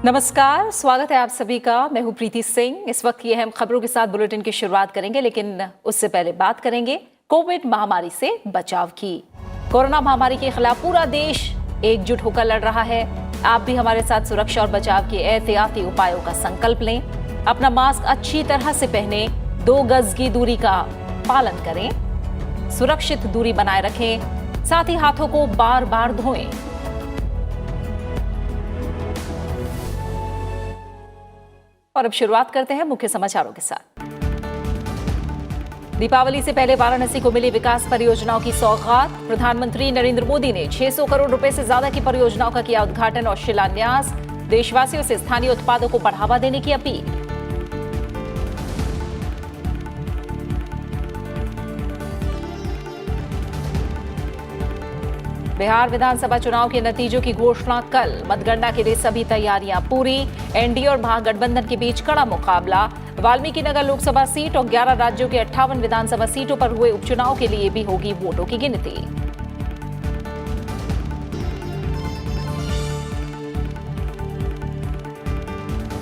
नमस्कार, स्वागत है आप सभी का। मैं हूं प्रीति सिंह। इस वक्त ये अहम खबरों के साथ बुलेटिन की शुरुआत करेंगे, लेकिन उससे पहले बात करेंगे कोविड महामारी से बचाव की। कोरोना महामारी के खिलाफ पूरा देश एकजुट होकर लड़ रहा है। आप भी हमारे साथ सुरक्षा और बचाव के एहतियाती उपायों का संकल्प लें। अपना मास्क अच्छी तरह से पहने, 2 गज की दूरी का पालन करें, सुरक्षित दूरी बनाए रखें, साथ ही हाथों को बार बार धोएं। और अब शुरुआत करते हैं मुख्य समाचारों के साथ। दीपावली से पहले वाराणसी को मिली विकास परियोजनाओं की सौगात। प्रधानमंत्री नरेंद्र मोदी ने 600 करोड़ रुपए से ज्यादा की परियोजनाओं का किया उद्घाटन और शिलान्यास। देशवासियों से स्थानीय उत्पादों को बढ़ावा देने की अपील। बिहार विधानसभा चुनाव के नतीजों की घोषणा कल। मतगणना के लिए सभी तैयारियां पूरी। एनडीए और महागठबंधन के बीच कड़ा मुकाबला। वाल्मीकि नगर लोकसभा सीट और 11 राज्यों के 58 विधानसभा सीटों पर हुए उपचुनाव के लिए भी होगी वोटों की गिनती।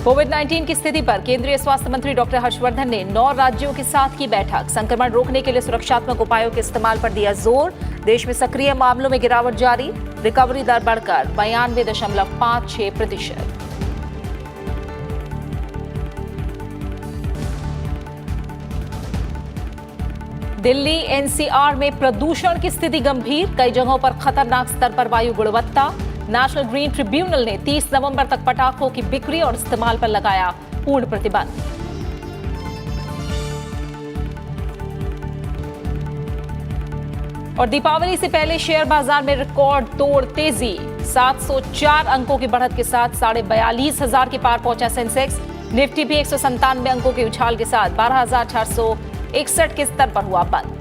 कोविड-19 की स्थिति पर केंद्रीय स्वास्थ्य मंत्री डॉक्टर हर्षवर्धन ने 9 राज्यों के साथ की बैठक। संक्रमण रोकने के लिए सुरक्षात्मक उपायों के इस्तेमाल पर दिया जोर। देश में सक्रिय मामलों में गिरावट जारी। रिकवरी दर बढ़कर 92.56%। दिल्ली एनसीआर में प्रदूषण की स्थिति गंभीर। कई जगहों पर खतरनाक स्तर पर वायु गुणवत्ता। नेशनल ग्रीन ट्रिब्यूनल ने 30 नवंबर तक पटाखों की बिक्री और इस्तेमाल पर लगाया पूर्ण प्रतिबंध। और दीपावली से पहले शेयर बाजार में रिकॉर्ड तोड़ तेजी। 704 अंकों की बढ़त के साथ 42,500 के पार पहुंचा सेंसेक्स। निफ्टी भी 197 अंकों के उछाल के साथ 12,461 के स्तर पर हुआ बंद।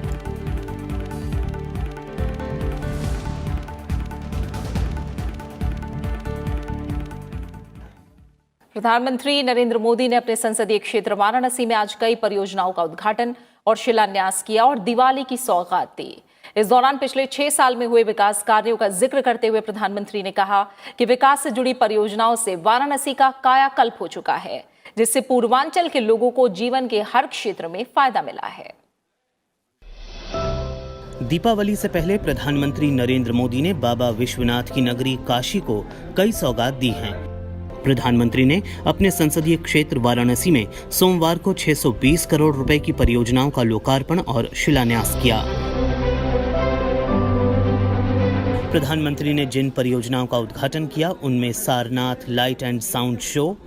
प्रधानमंत्री नरेंद्र मोदी ने अपने संसदीय क्षेत्र वाराणसी में आज कई परियोजनाओं का उद्घाटन और शिलान्यास किया और दिवाली की सौगात दी। इस दौरान पिछले 6 साल में हुए विकास कार्यों का जिक्र करते हुए प्रधानमंत्री ने कहा कि विकास से जुड़ी परियोजनाओं से वाराणसी का कायाकल्प हो चुका है, जिससे पूर्वांचल के लोगों को जीवन के हर क्षेत्र में फायदा मिला है। दीपावली से पहले प्रधानमंत्री नरेंद्र मोदी ने बाबा विश्वनाथ की नगरी काशी को कई सौगात दी हैं। प्रधानमंत्री ने अपने संसदीय क्षेत्र वाराणसी में सोमवार को 620 करोड़ रुपए की परियोजनाओं का लोकार्पण और शिलान्यास किया। प्रधानमंत्री ने जिन परियोजनाओं का उद्घाटन किया उनमें Sarnath light and sound show,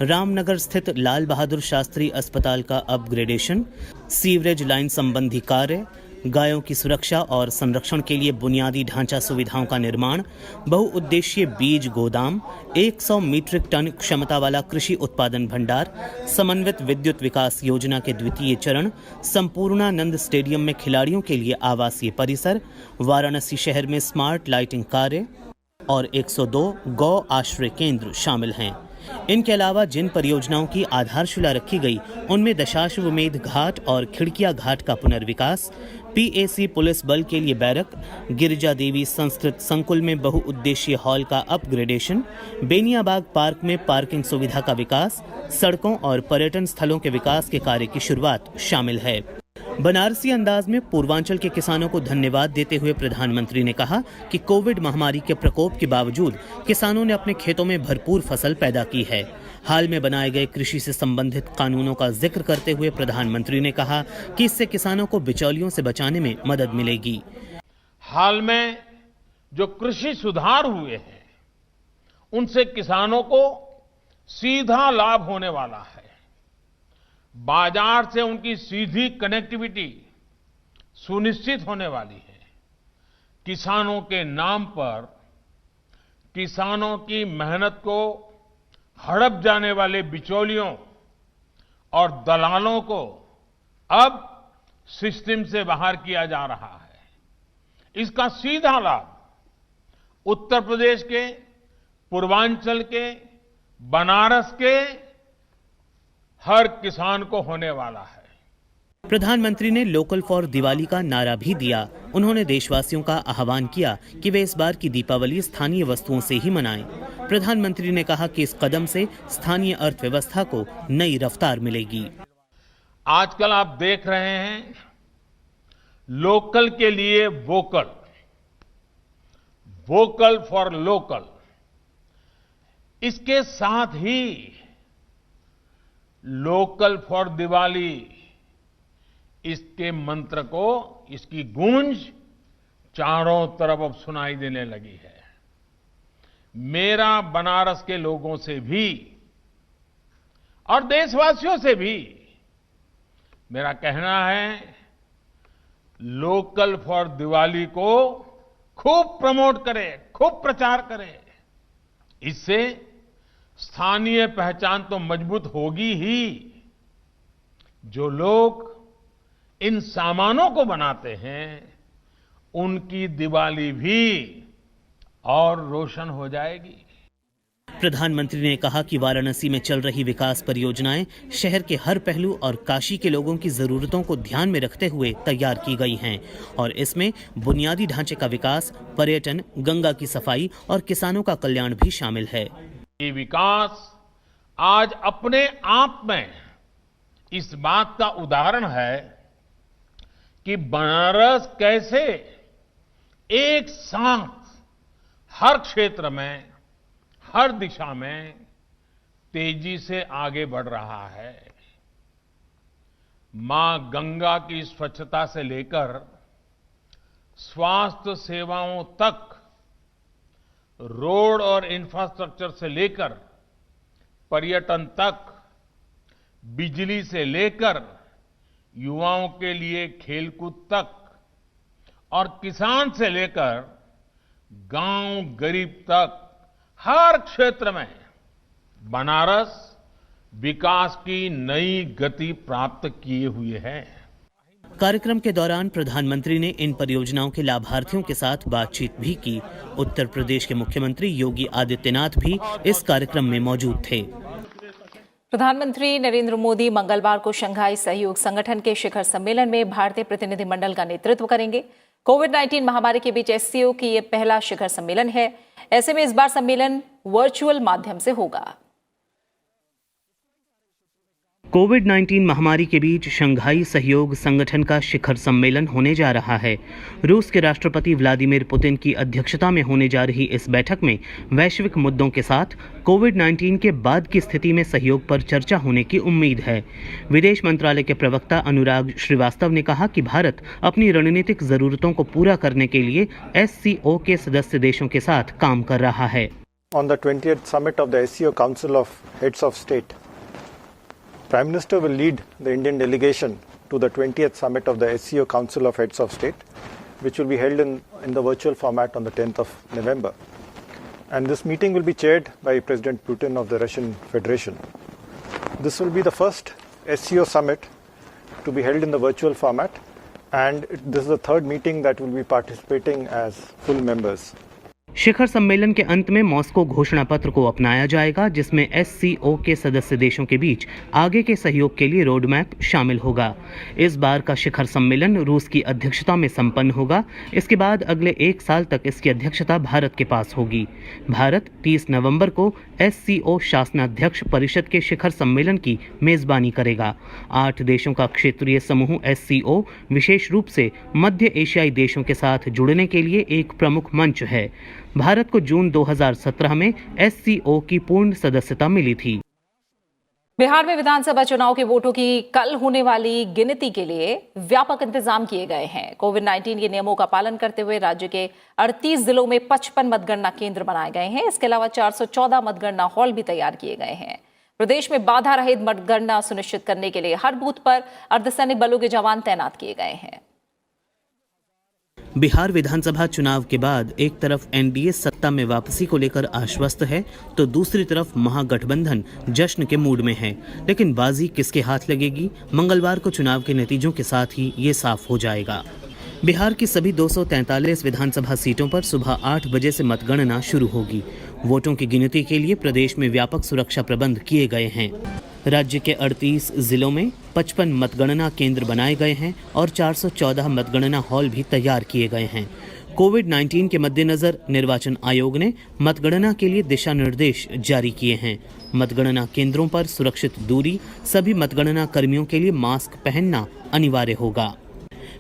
Ramnagar स्थित लाल बहादुर शास्त्री अस्पताल का अपग्रेडेशन, सीवरेज लाइन संबंधी कार्य, गायों की सुरक्षा और संरक्षण के लिए बुनियादी ढांचा सुविधाओं का निर्माण, बहुउद्देशीय बीज गोदाम, 100 मीट्रिक टन क्षमता वाला कृषि उत्पादन भंडार, समन्वित विद्युत विकास योजना के द्वितीय चरण, संपूर्णानंद स्टेडियम में खिलाड़ियों के लिए आवासीय परिसर, वाराणसी शहर में स्मार्ट लाइटिंग कार्य और 102 गौ आश्रय केंद्र शामिल हैं। इनके अलावा जिन परियोजनाओं की आधारशिला रखी गई उनमें दशाश्वमेध घाट और खिड़किया घाट का पुनर्विकास, पीएसी पुलिस बल के लिए बैरक, गिरिजा देवी संस्कृत संकुल में बहुउद्देशीय हॉल का अपग्रेडेशन, बेनियाबाग पार्क में पार्किंग सुविधा का विकास, सड़कों और पर्यटन स्थलों के विकास के कार्य की शुरुआत शामिल है। बनारसी अंदाज में पूर्वांचल के किसानों को धन्यवाद देते हुए प्रधानमंत्री ने कहा कि कोविड महामारी के प्रकोप के बावजूद किसानों ने अपने खेतों में भरपूर फसल पैदा की है। हाल में बनाए गए कृषि से संबंधित कानूनों का जिक्र करते हुए प्रधानमंत्री ने कहा कि इससे किसानों को बिचौलियों से बचाने में मदद मिलेगी। हाल में जो कृषि सुधार हुए हैं उनसे किसानों को सीधा लाभ होने वाला है। बाजार से उनकी सीधी कनेक्टिविटी सुनिश्चित होने वाली है। किसानों के नाम पर किसानों की मेहनत को हड़प जाने वाले बिचौलियों और दलालों को अब सिस्टम से बाहर किया जा रहा है। इसका सीधा लाभ उत्तर प्रदेश के, पूर्वांचल के, बनारस के हर किसान को होने वाला है। प्रधानमंत्री ने लोकल फॉर दिवाली का नारा भी दिया। उन्होंने देशवासियों का आह्वान किया कि वे इस बार की दीपावली स्थानीय वस्तुओं से ही मनाएं। प्रधानमंत्री ने कहा कि इस कदम से स्थानीय अर्थव्यवस्था को नई रफ्तार मिलेगी। आजकल आप देख रहे हैं लोकल के लिए वोकल, वोकल फॉर लोकल, इसके साथ ही लोकल फॉर दिवाली, इसके मंत्र को, इसकी गूंज चारों तरफ अब सुनाई देने लगी है। मेरा बनारस के लोगों से भी और देशवासियों से भी मेरा कहना है, लोकल फॉर दिवाली को खूब प्रमोट करें, खूब प्रचार करें। इससे स्थानीय पहचान तो मजबूत होगी ही, जो लोग इन सामानों को बनाते हैं उनकी दिवाली भी और रोशन हो जाएगी। प्रधानमंत्री ने कहा कि वाराणसी में चल रही विकास परियोजनाएं शहर के हर पहलू और काशी के लोगों की जरूरतों को ध्यान में रखते हुए तैयार की गई हैं और इसमें बुनियादी ढांचे का विकास, पर्यटन, गंगा की सफाई और किसानों का कल्याण भी शामिल है। ये विकास आज अपने आप में इस बात का उदाहरण है कि बनारस कैसे एक साथ हर क्षेत्र में, हर दिशा में तेजी से आगे बढ़ रहा है। मां गंगा की स्वच्छता से लेकर स्वास्थ्य सेवाओं तक, रोड और इंफ्रास्ट्रक्चर से लेकर पर्यटन तक, बिजली से लेकर युवाओं के लिए खेलकूद तक और किसान से लेकर गांव गरीब तक, हर क्षेत्र में बनारस विकास की नई गति प्राप्त किए हुए है। कार्यक्रम के दौरान प्रधानमंत्री ने इन परियोजनाओं के लाभार्थियों के साथ बातचीत भी की। उत्तर प्रदेश के मुख्यमंत्री योगी आदित्यनाथ भी इस कार्यक्रम में मौजूद थे। प्रधानमंत्री नरेंद्र मोदी मंगलवार को शंघाई सहयोग संगठन के शिखर सम्मेलन में भारतीय प्रतिनिधिमंडल का नेतृत्व करेंगे। कोविड-19 महामारी के बीच एससीओ की यह पहला शिखर सम्मेलन है। ऐसे में इस बार सम्मेलन वर्चुअल माध्यम से होगा। कोविड-19 महामारी के बीच शंघाई सहयोग संगठन का शिखर सम्मेलन होने जा रहा है। रूस के राष्ट्रपति व्लादिमीर पुतिन की अध्यक्षता में होने जा रही इस बैठक में वैश्विक मुद्दों के साथ कोविड-19 के बाद की स्थिति में सहयोग पर चर्चा होने की उम्मीद है। विदेश मंत्रालय के प्रवक्ता अनुराग श्रीवास्तव ने कहा कि भारत अपनी रणनीतिक जरूरतों को पूरा करने के लिए एससीओ के सदस्य देशों के साथ काम कर रहा है। On the 20th summit of the SCO Council of Heads of State, Prime Minister will lead the Indian delegation to the 20th summit of the SCO Council of Heads of State, which will be held in the virtual format on the 10th of November. And this meeting will be chaired by President Putin of the Russian Federation. This will be the first SCO summit to be held in the virtual format, and this is the third meeting that will be participating as full members. शिखर सम्मेलन के अंत में Moscow घोषणा पत्र को अपनाया जाएगा, जिसमें एससीओ के सदस्य देशों के बीच आगे के सहयोग के लिए रोड मैप शामिल होगा। इस बार का शिखर सम्मेलन रूस की अध्यक्षता में संपन्न होगा। इसके बाद अगले 1 साल तक इसकी अध्यक्षता भारत के पास होगी। भारत 30 नवंबर को एससीओ शासनाध्यक्ष परिषद के शिखर सम्मेलन की मेजबानी करेगा। 8 देशों का क्षेत्रीय समूह एससीओ विशेष रूप से मध्य एशियाई देशों के साथ जुड़ने के लिए एक प्रमुख मंच है। भारत को जून 2017 में एससीओ की पूर्ण सदस्यता मिली थी। बिहार में विधानसभा चुनाव के वोटों की कल होने वाली गिनती के लिए व्यापक इंतजाम किए गए हैं। कोविड-19 के नियमों का पालन करते हुए राज्य के 38 जिलों में 55 मतगणना केंद्र बनाए गए हैं। इसके अलावा 414 मतगणना हॉल भी तैयार किए गए हैं। प्रदेश में बाधा रहित मतगणना सुनिश्चित करने के लिए हर बूथ पर अर्धसैनिक बलों के जवान तैनात किए गए हैं। बिहार विधानसभा चुनाव के बाद एक तरफ एनडीए सत्ता में वापसी को लेकर आश्वस्त है, तो दूसरी तरफ महागठबंधन जश्न के मूड में है। लेकिन बाजी किसके हाथ लगेगी, मंगलवार को चुनाव के नतीजों के साथ ही ये साफ हो जाएगा। बिहार की सभी 243 विधानसभा सीटों पर सुबह 8 बजे से मतगणना शुरू होगी। वोटों की गिनती के लिए प्रदेश में व्यापक सुरक्षा प्रबंध किए गए हैं। राज्य के 38 जिलों में 55 मतगणना केंद्र बनाए गए हैं और 414 मतगणना हॉल भी तैयार किए गए हैं। कोविड-19 के मद्देनजर निर्वाचन आयोग ने मतगणना के लिए दिशा निर्देश जारी किए हैं। मतगणना केंद्रों पर सुरक्षित दूरी, सभी मतगणना कर्मियों के लिए मास्क पहनना अनिवार्य होगा।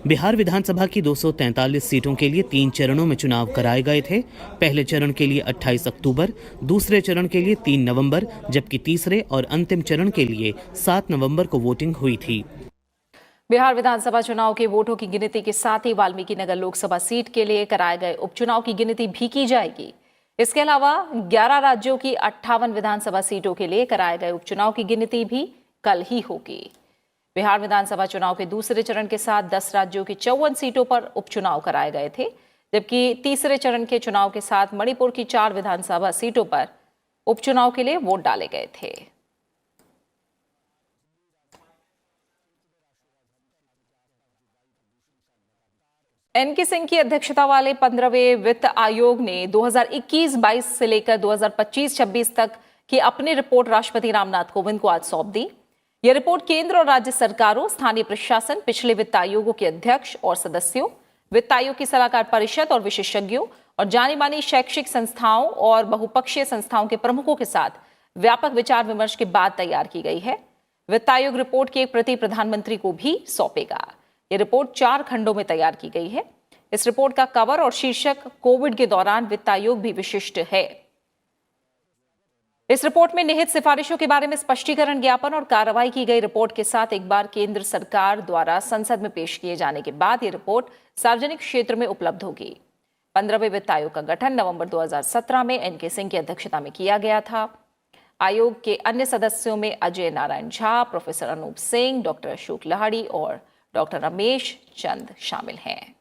बिहार विधानसभा की 243 सीटों के लिए 3 चरणों में चुनाव कराए गए थे। पहले चरण के लिए 28 अक्टूबर, दूसरे चरण के लिए 3 नवंबर, जबकि तीसरे और अंतिम चरण के लिए 7 नवंबर को वोटिंग हुई थी। बिहार विधानसभा चुनाव के वोटों की गिनती के साथ ही वाल्मीकि नगर लोकसभा सीट के लिए कराए गए उपचुनाव की गिनती भी की जाएगी। इसके अलावा 11 राज्यों की 58 विधानसभा सीटों के लिए कराए गए उपचुनाव की गिनती भी कल ही होगी। बिहार विधानसभा चुनाव के दूसरे चरण के साथ 10 राज्यों की 54 सीटों पर उपचुनाव कराए गए थे, जबकि तीसरे चरण के चुनाव के साथ मणिपुर की 4 विधानसभा सीटों पर उपचुनाव के लिए वोट डाले गए थे। एनके सिंह की अध्यक्षता वाले 15वें वित्त आयोग ने 2021-22 से लेकर 2025-26 तक की अपनी रिपोर्ट राष्ट्रपति रामनाथ कोविंद को आज सौंप दी। यह रिपोर्ट केंद्र और राज्य सरकारों, स्थानीय प्रशासन, पिछले वित्त आयोगों के अध्यक्ष और सदस्यों, वित्त आयोग की सलाहकार परिषद और विशेषज्ञों और जानी मानी शैक्षिक संस्थाओं और बहुपक्षीय संस्थाओं के प्रमुखों के साथ व्यापक विचार विमर्श के बाद तैयार की गई है। वित्त आयोग रिपोर्ट की एक प्रति प्रधानमंत्री को भी सौंपेगा। यह रिपोर्ट 4 खंडों में तैयार की गई है। इस रिपोर्ट का कवर और शीर्षक कोविड के दौरान वित्त आयोग भी विशिष्ट है। इस रिपोर्ट में निहित सिफारिशों के बारे में स्पष्टीकरण, ज्ञापन और कार्रवाई की गई रिपोर्ट के साथ एक बार केंद्र सरकार द्वारा संसद में पेश किए जाने के बाद यह रिपोर्ट सार्वजनिक क्षेत्र में उपलब्ध होगी। 15वें वित्त आयोग का गठन नवंबर 2017 में एनके सिंह की अध्यक्षता में किया गया था। आयोग के अन्य सदस्यों में अजय नारायण झा, प्रोफेसर अनूप सिंह, डॉक्टर अशोक लहाड़ी और डॉक्टर रमेश चंद शामिल हैं।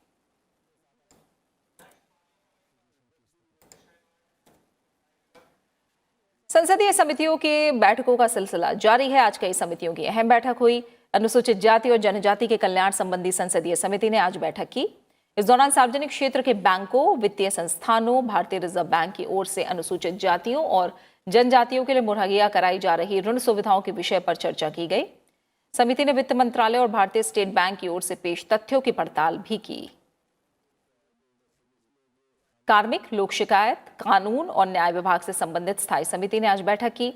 संसदीय समितियों के बैठकों का सिलसिला जारी है। आज कई समितियों की अहम बैठक हुई। अनुसूचित जाति और जनजाति के कल्याण संबंधी संसदीय समिति ने आज बैठक की। इस दौरान सार्वजनिक क्षेत्र के बैंकों, वित्तीय संस्थानों, भारतीय रिजर्व बैंक की ओर से अनुसूचित जातियों और जनजातियों के लिए मुहैया कराई जा रही ऋण सुविधाओं के विषय पर चर्चा की गई। समिति ने वित्त मंत्रालय और भारतीय स्टेट बैंक की ओर से पेश तथ्यों की पड़ताल भी की। कार्मिक, लोक शिकायत, कानून और न्याय विभाग से संबंधित स्थायी समिति ने आज बैठक की।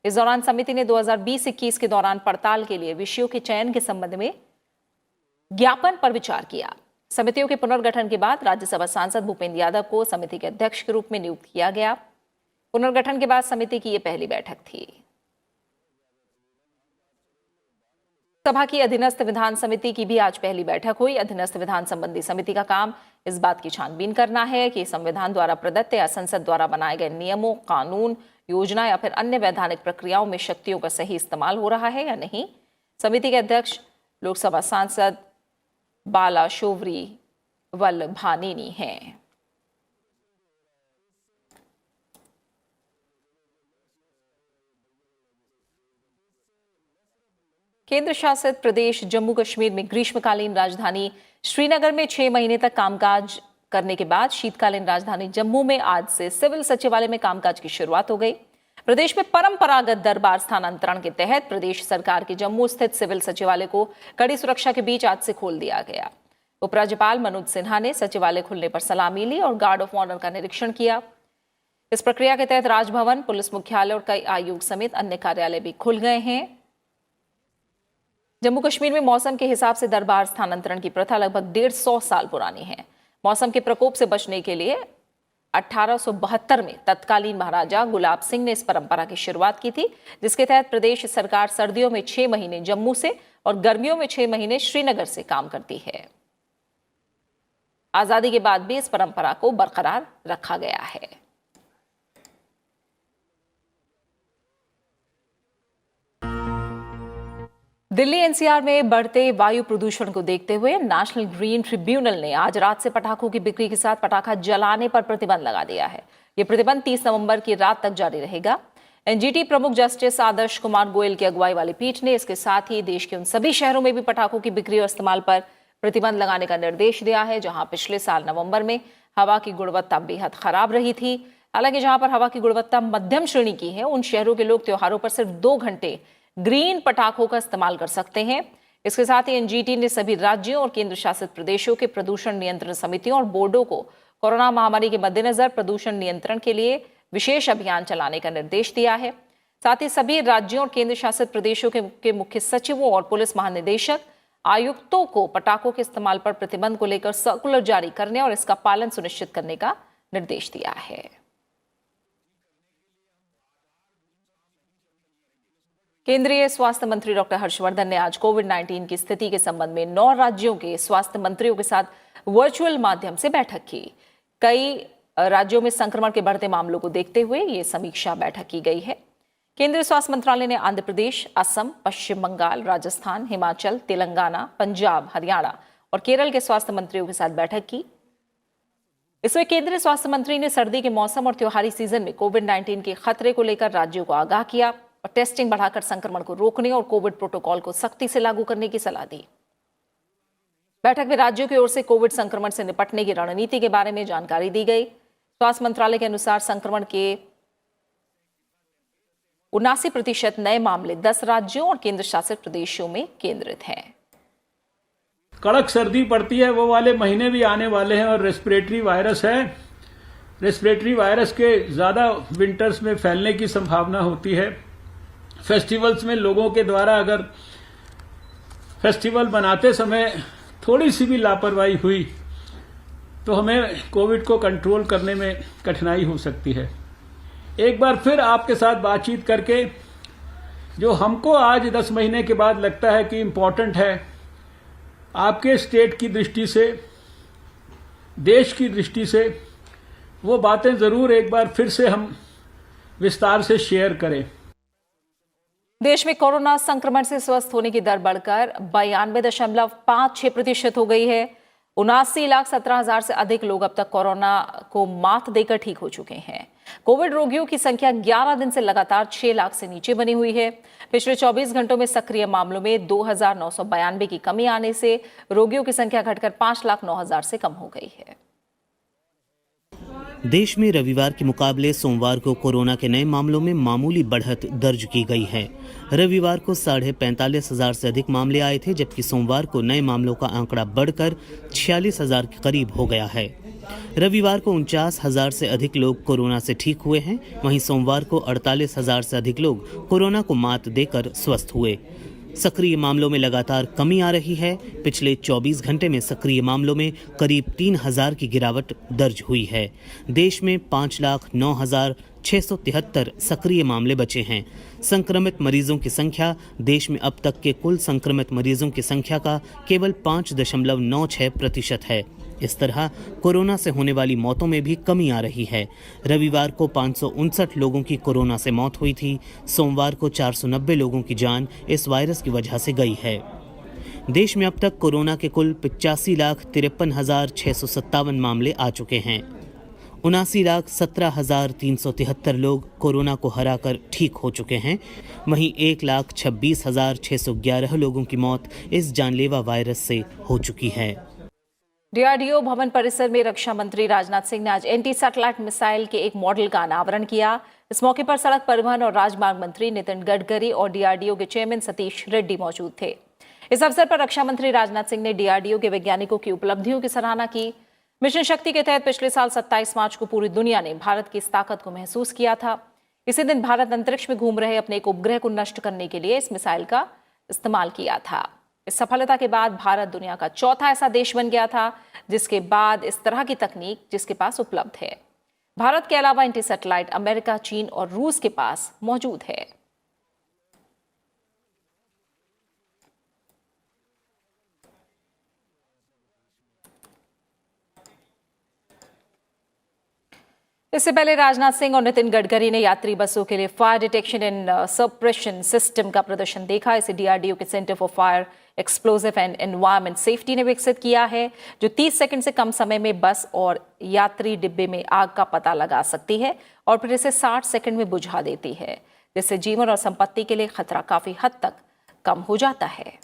इस दौरान समिति ने 2020-21 के दौरान पड़ताल के लिए विषयों के चयन के संबंध में ज्ञापन पर विचार किया। समितियों के पुनर्गठन के बाद राज्यसभा सांसद भूपेंद्र यादव को समिति के अध्यक्ष के रूप में नियुक्त किया गया। पुनर्गठन के बाद समिति की यह पहली बैठक थी। सभा की अधीनस्थ विधान समिति की भी आज पहली बैठक हुई। अधीनस्थ विधान संबंधी समिति का काम इस बात की छानबीन करना है कि संविधान द्वारा प्रदत्त या संसद द्वारा बनाए गए नियमों, कानून, योजना या फिर अन्य वैधानिक प्रक्रियाओं में शक्तियों का सही इस्तेमाल हो रहा है या नहीं। समिति के अध्यक्ष लोकसभा सांसद बाला शोवरी वल्लभानेनी हैं। केंद्र शासित प्रदेश जम्मू कश्मीर में ग्रीष्मकालीन राजधानी श्रीनगर में 6 महीने तक कामकाज करने के बाद शीतकालीन राजधानी जम्मू में आज से सिविल सचिवालय में कामकाज की शुरुआत हो गई। प्रदेश में परंपरागत दरबार स्थानांतरण के तहत प्रदेश सरकार के जम्मू स्थित सिविल सचिवालय को कड़ी सुरक्षा के बीच आज से खोल दिया गया। उपराज्यपाल मनोज सिन्हा ने सचिवालय खुलने पर सलामी ली और गार्ड ऑफ ऑनर का निरीक्षण किया। इस प्रक्रिया के तहत राजभवन, पुलिस मुख्यालय और कई आयोग समेत अन्य कार्यालय भी खुल गए हैं। जम्मू कश्मीर में मौसम के हिसाब से दरबार स्थानांतरण की प्रथा लगभग 150 साल पुरानी है। मौसम के प्रकोप से बचने के लिए 1872 में तत्कालीन महाराजा गुलाब सिंह ने इस परंपरा की शुरुआत की थी, जिसके तहत प्रदेश सरकार सर्दियों में 6 महीने जम्मू से और गर्मियों में 6 महीने श्रीनगर से काम करती है। आजादी के बाद भी इस परंपरा को बरकरार रखा गया है। दिल्ली एनसीआर में बढ़ते वायु प्रदूषण को देखते हुए नेशनल ग्रीन ट्रिब्यूनल ने आज रात से पटाखों की बिक्री के साथ पटाखा जलाने पर प्रतिबंध लगा दिया है। यह प्रतिबंध 30 नवंबर की रात तक जारी रहेगा। एनजीटी प्रमुख जस्टिस आदर्श कुमार गोयल की अगुवाई वाली पीठ ने इसके साथ ही देश के उन सभी शहरों में भी पटाखों की बिक्री और इस्तेमाल पर प्रतिबंध लगाने का निर्देश दिया है जहां पिछले साल नवंबर में हवा की गुणवत्ता बेहद खराब रही थी। हालांकि जहां पर हवा की गुणवत्ता मध्यम श्रेणी की है, उन शहरों के लोग त्योहारों पर सिर्फ 2 घंटे ग्रीन पटाखों का इस्तेमाल कर सकते हैं। इसके साथ ही एनजीटी ने सभी राज्यों और केंद्र शासित प्रदेशों के प्रदूषण नियंत्रण समितियों और बोर्डों को कोरोना महामारी के मद्देनजर प्रदूषण नियंत्रण के लिए विशेष अभियान चलाने का निर्देश दिया है। साथ ही सभी राज्यों और केंद्र शासित प्रदेशों के मुख्य सचिवों और पुलिस महानिदेशक आयुक्तों को पटाखों के इस्तेमाल पर प्रतिबंध को लेकर सर्कुलर जारी करने और इसका पालन सुनिश्चित करने का निर्देश दिया है। केंद्रीय स्वास्थ्य मंत्री डॉक्टर हर्षवर्धन ने आज कोविड-19 की स्थिति के संबंध में 9 राज्यों के स्वास्थ्य मंत्रियों के साथ वर्चुअल माध्यम से बैठक की। कई राज्यों में संक्रमण के बढ़ते मामलों को देखते हुए ये समीक्षा बैठक की गई है। केंद्रीय स्वास्थ्य मंत्रालय ने आंध्र प्रदेश, असम, पश्चिम बंगाल, राजस्थान, हिमाचल, तेलंगाना, पंजाब, हरियाणा और केरल के स्वास्थ्य मंत्रियों के साथ बैठक की। इसमें केंद्रीय स्वास्थ्य मंत्री ने सर्दी के मौसम और त्योहारी सीजन में कोविड-19 के खतरे को लेकर राज्यों को आगाह किया और टेस्टिंग बढ़ाकर संक्रमण को रोकने और कोविड प्रोटोकॉल को सख्ती से लागू करने की सलाह दी। बैठक में राज्यों की ओर से कोविड संक्रमण से निपटने की रणनीति के बारे में जानकारी दी गई। स्वास्थ्य मंत्रालय के अनुसार संक्रमण के 79% नए मामले 10 राज्यों और केंद्र शासित प्रदेशों में केंद्रित हैं। कड़क सर्दी पड़ती है, वो वाले महीने भी आने वाले हैं और रेस्पिरेटरी वायरस है। रेस्पिरेटरी वायरस के ज़्यादा विंटर्स में फैलने की संभावना होती है। फेस्टिवल्स में लोगों के द्वारा अगर फेस्टिवल बनाते समय थोड़ी सी भी लापरवाही हुई तो हमें कोविड को कंट्रोल करने में कठिनाई हो सकती है। एक बार फिर आपके साथ बातचीत करके जो हमको आज 10 महीने के बाद लगता है कि इम्पोर्टेंट है, आपके स्टेट की दृष्टि से, देश की दृष्टि से, वो बातें ज़रूर एक बार फिर से हम विस्तार से शेयर करें। देश में कोरोना संक्रमण से स्वस्थ होने की दर बढ़कर 92.56% हो गई है। 79,17,000 से अधिक लोग अब तक कोरोना को मात देकर ठीक हो चुके हैं। कोविड रोगियों की संख्या 11 दिन से लगातार 6 लाख से नीचे बनी हुई है। पिछले 24 घंटों में सक्रिय मामलों में 2,992 की कमी आने से रोगियों की संख्या घटकर 5,09,000 से कम हो गई है। देश में रविवार के मुकाबले सोमवार को कोरोना के नए मामलों में मामूली बढ़त दर्ज की गई है। रविवार को 45,500 से अधिक मामले आए थे, जबकि सोमवार को नए मामलों का आंकड़ा बढ़कर 46,000 के करीब हो गया है। रविवार को 49,000 से अधिक लोग कोरोना से ठीक हुए हैं। वहीं सोमवार को 48,000 से अधिक लोग कोरोना को मात देकर स्वस्थ हुए। सक्रिय मामलों में लगातार कमी आ रही है। पिछले 24 घंटे में सक्रिय मामलों में करीब 3,000 की गिरावट दर्ज हुई है। देश में 5,09,673 सक्रिय मामले बचे हैं। संक्रमित मरीजों की संख्या देश में अब तक के कुल संक्रमित मरीजों की संख्या का केवल 5.96% है। इस तरह कोरोना से होने वाली मौतों में भी कमी आ रही है। रविवार को 559 लोगों की कोरोना से मौत हुई थी। सोमवार को 490 लोगों की जान इस वायरस की वजह से गई है। देश में अब तक कोरोना के कुल 85,53,657 मामले आ चुके हैं। 79,17,373 लोग कोरोना को हराकर ठीक हो चुके हैं। वहीं 1,26,611 लोगों की मौत इस जानलेवा वायरस से हो चुकी है। डीआरडीओ भवन परिसर में रक्षा मंत्री राजनाथ सिंह ने आज एंटी सैटेलाइट मिसाइल के एक मॉडल का अनावरण किया। इस मौके पर सड़क परिवहन और राजमार्ग मंत्री नितिन गडकरी और डीआरडीओ के चेयरमैन सतीश रेड्डी मौजूद थे। इस अवसर पर रक्षा मंत्री राजनाथ सिंह ने डीआरडीओ के वैज्ञानिकों की उपलब्धियों की सराहना की। मिशन शक्ति के तहत पिछले साल 27 मार्च को पूरी दुनिया ने भारत की इस ताकत को महसूस किया था। इसी दिन भारत अंतरिक्ष में घूम रहे अपने एक उपग्रह को नष्ट करने के लिए इस मिसाइल का इस्तेमाल किया था। इस सफलता के बाद भारत दुनिया का चौथा ऐसा देश बन गया था जिसके बाद इस तरह की तकनीक जिसके पास उपलब्ध है। भारत के अलावा एंटी सैटेलाइट अमेरिका, चीन और रूस के पास मौजूद है। इससे पहले राजनाथ सिंह और नितिन गडकरी ने यात्री बसों के लिए fire detection and suppression system का प्रदर्शन देखा। इसे डीआरडीओ के centre for fire explosive and environment safety ने विकसित किया है, जो 30 सेकंड से कम समय में बस और यात्री डिब्बे में आग का पता लगा सकती है और फिर इसे 60 सेकंड में बुझा देती है, जिससे जीवन और संपत्ति के लिए खतरा काफी हद तक कम हो जाता है।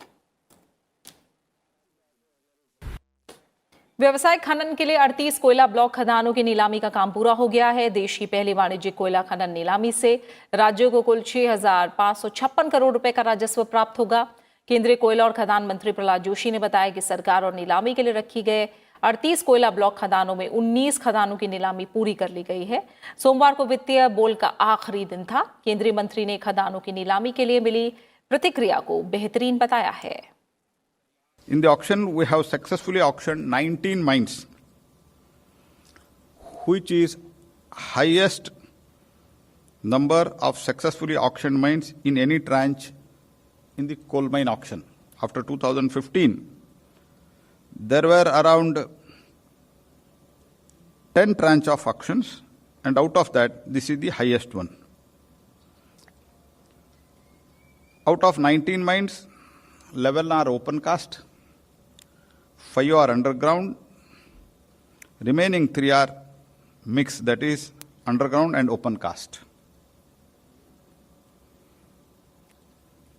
व्यवसायिक खनन के लिए 38 कोयला ब्लॉक खदानों की नीलामी का काम पूरा हो गया है। देश की पहली वाणिज्यिक कोयला खनन नीलामी से राज्यों को कुल 6,556 करोड़ रुपए का राजस्व प्राप्त होगा। केंद्रीय कोयला और खदान मंत्री प्रहलाद जोशी ने बताया कि सरकार और नीलामी के लिए रखी गए 38 कोयला ब्लॉक खदानों में 19 खदानों की नीलामी पूरी कर ली गई है। सोमवार को वित्तीय बोल का आखिरी दिन था। केंद्रीय मंत्री ने खदानों की नीलामी के लिए मिली प्रतिक्रिया को बेहतरीन बताया है। In the auction, we have successfully auctioned 19 mines, which is highest number of successfully auctioned mines in any tranche in the coal mine auction. After 2015, there were around 10 tranche of auctions, and out of that, this is the highest one. Out of 19 mines, 11 are open cast, 5 are underground, remaining 3 are mixed, that is underground and open cast.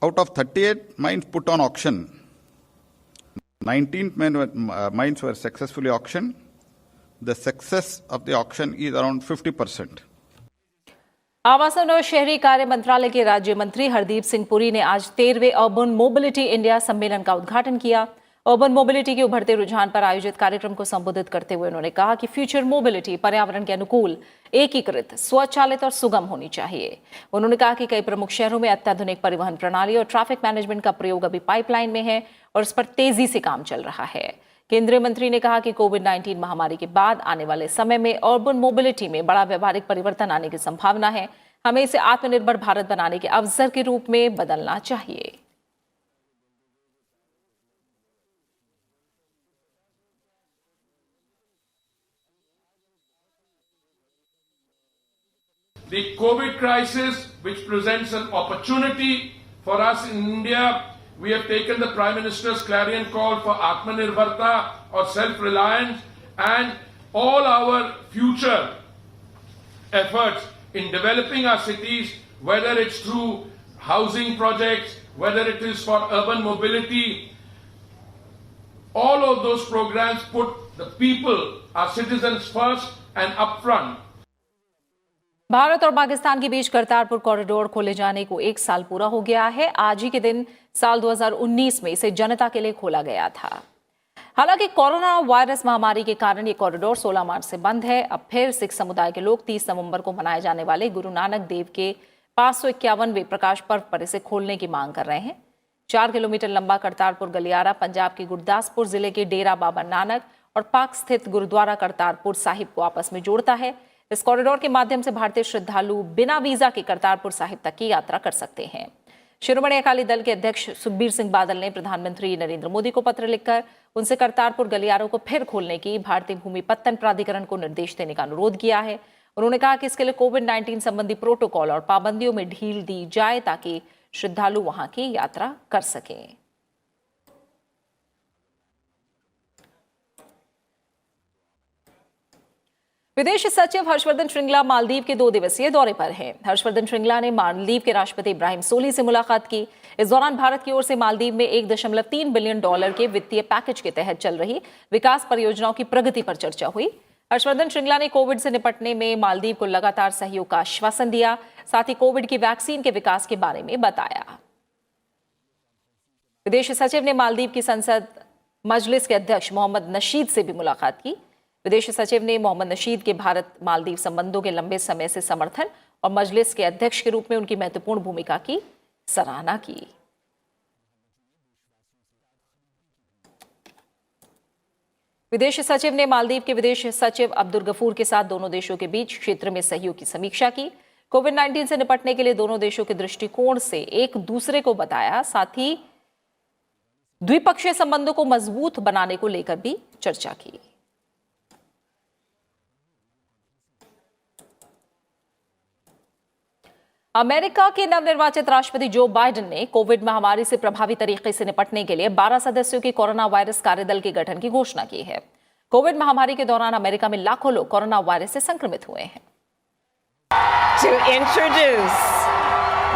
Out of 38 mines put on auction, 19 mines were successfully auctioned. The success of the auction is around 50%. आवासन और शहरी कार्य मंत्रालय के राज्य मंत्री हरदीप सिंह पुरी ने आज 13वें अर्बन मोबिलिटी इंडिया सम्मेलन का उद्घाटन किया। अर्बन मोबिलिटी के उभरते रुझान पर आयोजित कार्यक्रम को संबोधित करते हुए उन्होंने कहा कि फ्यूचर मोबिलिटी पर्यावरण के अनुकूल, एकीकृत, स्वचालित और सुगम होनी चाहिए। उन्होंने कहा कि कई प्रमुख शहरों में अत्याधुनिक परिवहन प्रणाली और ट्रैफिक मैनेजमेंट का प्रयोग अभी पाइपलाइन में है और इस पर तेजी से काम चल रहा है। केंद्रीय मंत्री ने कहा कि कोविड-19 महामारी के बाद आने वाले समय में अर्बन मोबिलिटी में बड़ा व्यावहारिक परिवर्तन आने की संभावना है। हमें इसे आत्मनिर्भर भारत बनाने के अवसर के रूप में बदलना चाहिए। The COVID crisis, which presents an opportunity for us in India, we have taken the Prime Minister's clarion call for Atmanirbharta or self-reliance, and all our future efforts in developing our cities, whether it's through housing projects, whether it is for urban mobility, all of those programs put the people, our citizens first and up front. Bharat और पाकिस्तान के बीच Kartarpur corridor खोले जाने को 1 साल पूरा हो गया है। आज ही के दिन साल 2019 में इसे जनता के लिए खोला गया था। हालांकि कोरोना वायरस महामारी के कारण ये कॉरिडोर 16 मार्च से बंद है। अब फिर सिख समुदाय के लोग 30 नवंबर को मनाए जाने वाले गुरु नानक देव के 551वें प्रकाश पर्व पर इसे खोलने की मांग कर रहे हैं। 4 किलोमीटर लंबा करतारपुर गलियारा पंजाब के गुरदासपुर जिले के डेरा बाबा नानक और पाक स्थित गुरुद्वारा करतारपुर साहिब को आपस में जोड़ता है। इस कॉरिडोर के माध्यम से भारतीय श्रद्धालु बिना वीजा के करतारपुर साहिब तक की यात्रा कर सकते हैं। शिरोमणि अकाली दल के अध्यक्ष सुखबीर सिंह बादल ने प्रधानमंत्री नरेंद्र मोदी को पत्र लिखकर उनसे करतारपुर गलियारों को फिर खोलने की भारतीय भूमि पत्तन प्राधिकरण को निर्देश देने का अनुरोध किया है। उन्होंने कहा कि इसके लिए कोविड-19 संबंधी प्रोटोकॉल और पाबंदियों में ढील दी जाए ताकि श्रद्धालु वहां की यात्रा कर सकें। विदेश सचिव हर्षवर्धन श्रृंगला मालदीव के 2 दिवसीय दौरे पर हैं। हर्षवर्धन श्रृंगला ने मालदीव के राष्ट्रपति इब्राहिम सोली से मुलाकात की। इस दौरान भारत की ओर से मालदीव में $1.3 बिलियन के वित्तीय पैकेज के तहत चल रही विकास परियोजनाओं की प्रगति पर चर्चा हुई। हर्षवर्धन श्रृंगला ने कोविड से निपटने में मालदीव को लगातार सहयोग का आश्वासन दिया। साथ ही कोविड की वैक्सीन के विकास के बारे में बताया। विदेश सचिव ने मालदीव की संसद मजलिस के अध्यक्ष मोहम्मद नशीद से भी मुलाकात की। विदेश सचिव ने मोहम्मद नशीद के भारत मालदीव संबंधों के लंबे समय से समर्थन और मजलिस के अध्यक्ष के रूप में उनकी महत्वपूर्ण भूमिका की सराहना की। विदेश सचिव ने मालदीव के विदेश सचिव अब्दुल गफूर के साथ दोनों देशों के बीच क्षेत्र में सहयोग की समीक्षा की। कोविड-19 से निपटने के लिए दोनों देशों के दृष्टिकोण से एक दूसरे को बताया। साथ ही द्विपक्षीय संबंधों को मजबूत बनाने को लेकर भी चर्चा की। अमेरिका के नवनिर्वाचित राष्ट्रपति जो बाइडेन ने कोविड महामारी से प्रभावी तरीके से निपटने के लिए 12 सदस्यों की कोरोना वायरस कार्यदल के गठन की घोषणा की है। कोविड महामारी के दौरान अमेरिका में लाखों लोग कोरोना वायरस से संक्रमित हुए हैं। To introduce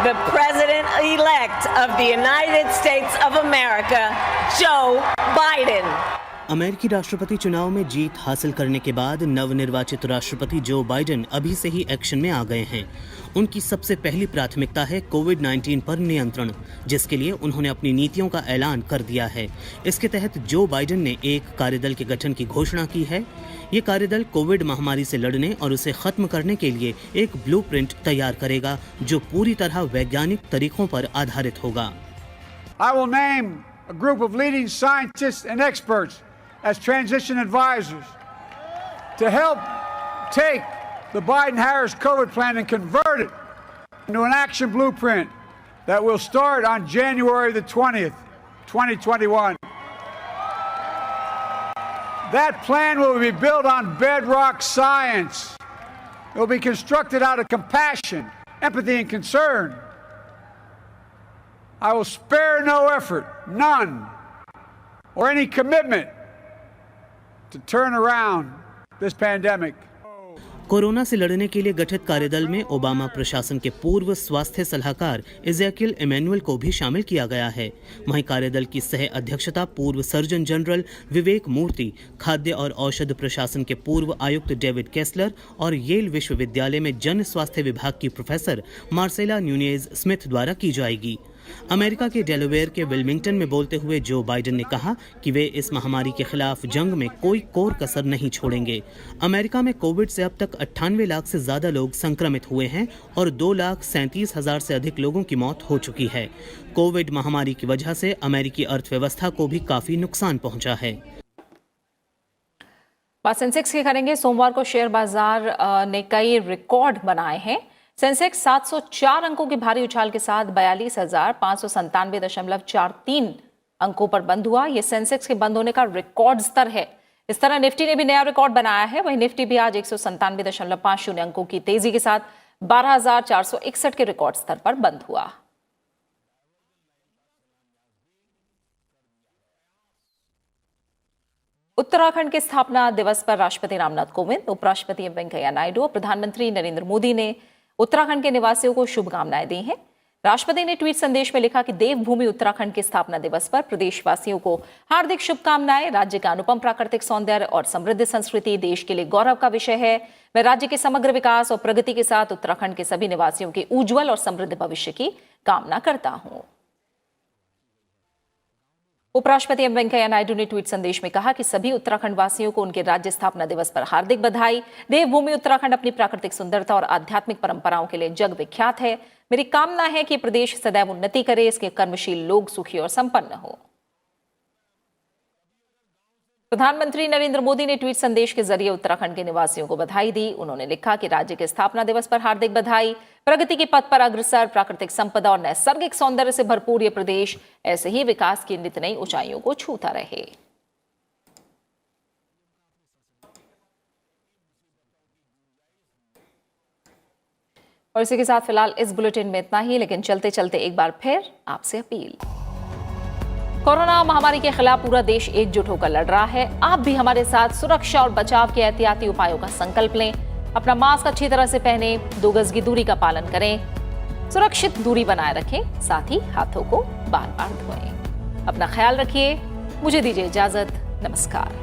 the President-elect of the United States of America, Joe Biden. अमेरिकी राष्ट्रपति चुनाव में जीत हासिल करने के बाद नवनिर्वाचित राष्ट्रपति जो बाइडेन अभी से ही एक्शन में आ गए हैं। उनकी सबसे पहली प्राथमिकता है कोविड-19 पर नियंत्रण, जिसके लिए उन्होंने अपनी नीतियों का ऐलान कर दिया है। इसके तहत जो बाइडेन ने एक कार्यदल के गठन की घोषणा की है। ये कार्यदल कोविड महामारी से लड़ने और उसे खत्म करने के लिए एक ब्लूप्रिंट तैयार करेगा, जो पूरी तरह वैज्ञानिक तरीकों पर आधारित होगा। I will name a group of leading scientists and experts as transition advisors to help take the Biden-Harris COVID plan and convert it into an action blueprint that will start on January the 20th, 2021. That plan will be built on bedrock science. It will be constructed out of compassion, empathy, and concern. I will spare no effort, none, or any commitment to turn around this pandemic. Corona से लड़ने के लिए गठित कार्यदल में Obama प्रशासन के पूर्व स्वास्थ्य सलाहकार इज़ेकियल इमैनुअल को भी शामिल किया गया है। वहीं कार्यदल की सह अध्यक्षता पूर्व सर्जन जनरल विवेक मूर्ति, खाद्य और औषध प्रशासन के पूर्व आयुक्त डेविड केस्लर और येल विश्वविद्यालय में जन स्वास्थ्य विभाग की प्रोफेसर मार्सेला न्यूनेज स्मिथ द्वारा की जाएगी। अमेरिका के डेलावेयर के विल्मिंगटन में बोलते हुए जो बाइडेन ने कहा कि वे इस महामारी के खिलाफ जंग में कोई कोर कसर नहीं छोड़ेंगे। अमेरिका में कोविड से अब तक 98 लाख से ज्यादा लोग संक्रमित हुए हैं और 2,37,000 से अधिक लोगों की मौत हो चुकी है। कोविड महामारी की वजह से अमेरिकी अर्थव्यवस्था को भी काफी नुकसान पहुंचा है। बात सेंसेक्स की करेंगे। सोमवार को शेयर बाजार ने कई रिकॉर्ड बनाए हैं। सेंसेक्स 704 अंकों के भारी उछाल के साथ 42,597.43 अंकों पर बंद हुआ। यह सेंसेक्स के बंद होने का रिकॉर्ड स्तर है। इस तरह निफ्टी ने भी नया रिकॉर्ड बनाया है। वहीं निफ्टी भी आज 197.50 अंकों की तेजी के साथ 12,461 के रिकॉर्ड स्तर पर बंद हुआ। उत्तराखंड के स्थापना दिवस पर राष्ट्रपति रामनाथ कोविंद, उपराष्ट्रपति वेंकैया नायडू और प्रधानमंत्री नरेंद्र मोदी ने उत्तराखंड के निवासियों को शुभकामनाएं दी हैं। राष्ट्रपति ने ट्वीट संदेश में लिखा कि देवभूमि उत्तराखंड के स्थापना दिवस पर प्रदेशवासियों को हार्दिक शुभकामनाएं। राज्य का अनुपम प्राकृतिक सौंदर्य और समृद्ध संस्कृति देश के लिए गौरव का विषय है। मैं राज्य के समग्र विकास और प्रगति के साथ उत्तराखंड के सभी निवासियों के उज्जवल और समृद्ध भविष्य की कामना करता हूं। उपराष्ट्रपति एम वेंकैया नायडू ने ट्वीट संदेश में कहा कि सभी उत्तराखंड वासियों को उनके राज्य स्थापना दिवस पर हार्दिक बधाई। देवभूमि उत्तराखंड अपनी प्राकृतिक सुंदरता और आध्यात्मिक परंपराओं के लिए जग विख्यात है। मेरी कामना है कि प्रदेश सदैव उन्नति करे, इसके कर्मशील लोग सुखी और संपन्न हो। प्रधानमंत्री नरेंद्र मोदी ने ट्वीट संदेश के जरिए उत्तराखंड के निवासियों को बधाई दी। उन्होंने लिखा कि राज्य के स्थापना दिवस पर हार्दिक बधाई। प्रगति के पथ पर अग्रसर, प्राकृतिक संपदा और नैसर्गिक सौंदर्य से भरपूर ये प्रदेश ऐसे ही विकास की नित नई ऊंचाइयों को छूता रहे। और इसी के साथ फिलहाल इस बुलेटिन में इतना ही, लेकिन चलते चलते एक बार फिर आपसे अपील। कोरोना महामारी के खिलाफ पूरा देश एकजुट होकर लड़ रहा है। आप भी हमारे साथ सुरक्षा और बचाव के एहतियाती उपायों का संकल्प लें। अपना मास्क अच्छी तरह से पहनें, 2 गज की दूरी का पालन करें, सुरक्षित दूरी बनाए रखें, साथ ही हाथों को बार बार धोएं। अपना ख्याल रखिए। मुझे दीजिए इजाजत। नमस्कार।